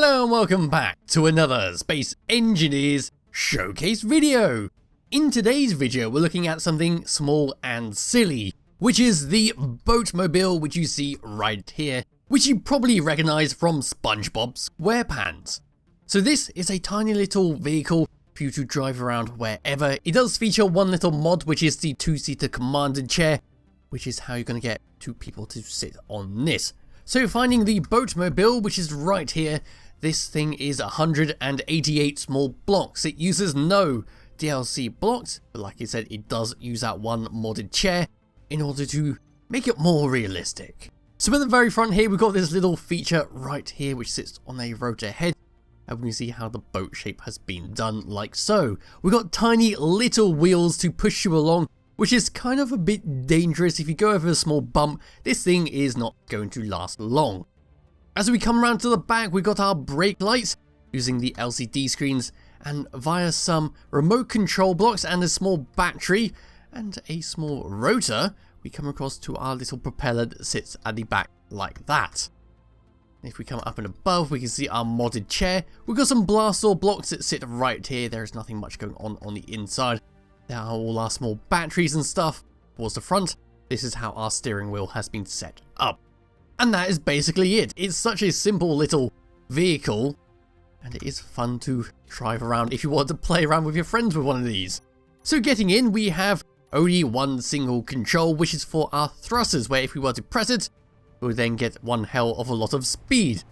Hello and welcome back to another Space Engineers Showcase video. In today's video we're looking at something small and silly, which is the Boatmobile, which you see right here, which you probably recognize from SpongeBob SquarePants. So this is a tiny little vehicle for you to drive around wherever. It does feature one little mod, which is the two-seater commander chair, which is how you're going to get two people to sit on this. So finding the Boatmobile, which is right here, this thing is 188 small blocks. It uses no DLC blocks, but like I said, it does use that one modded chair in order to make it more realistic. So at the very front here, we've got this little feature right here, which sits on a rotor head, and we can see how the boat shape has been done like so. We've got tiny little wheels to push you along, which is kind of a bit dangerous. If you go over a small bump, this thing is not going to last long. As we come around to the back, we've got our brake lights using the LCD screens, and via some remote control blocks and a small battery and a small rotor, we come across to our little propeller that sits at the back like that. If we come up and above, we can see our modded chair. We've got some blast door blocks that sit right here. There is nothing much going on the inside. There are all our small batteries and stuff towards the front. This is how our steering wheel has been set up. And that is basically it. It's such a simple little vehicle, and it is fun to drive around if you want to play around with your friends with one of these. So getting in, we have only one single control, which is for our thrusters, where if we were to press it, we'll then get one hell of a lot of speed.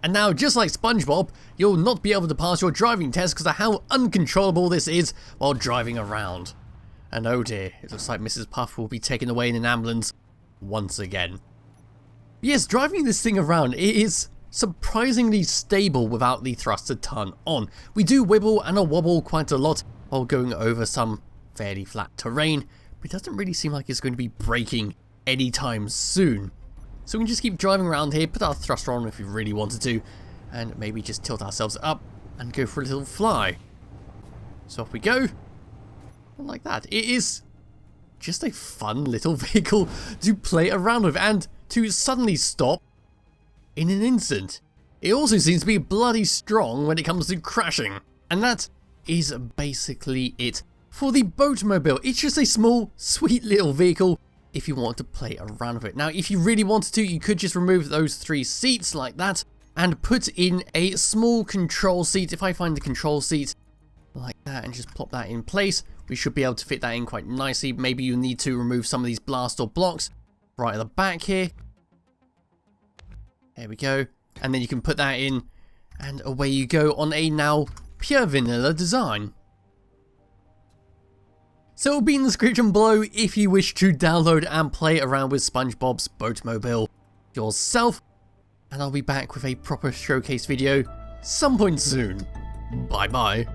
And now, just like SpongeBob, you'll not be able to pass your driving test because of how uncontrollable this is while driving around. And oh dear, it looks like Mrs. Puff will be taken away in an ambulance once again. Yes, driving this thing around, it is surprisingly stable without the thruster turn on. We do wibble and wobble quite a lot while going over some fairly flat terrain, but it doesn't really seem like it's going to be braking anytime soon. So we can just keep driving around here, put our thruster on if we really wanted to, and maybe just tilt ourselves up and go for a little fly. So off we go. And like that. It is just a fun little vehicle to play around with and to suddenly stop in an instant. It also seems to be bloody strong when it comes to crashing. And that is basically it for the Boatmobile. It's just a small, sweet little vehicle if you want to play around with it. Now, if you really wanted to, you could just remove those 3 seats like that and put in a small control seat. If I find the control seat like that and just plop that in place, we should be able to fit that in quite nicely. Maybe you need to remove some of these blast door blocks right at the back here. There we go. And then you can put that in and away you go on a now pure vanilla design. So it'll be in the description below if you wish to download and play around with SpongeBob's Boatmobile yourself. And I'll be back with a proper showcase video some point soon. Bye bye.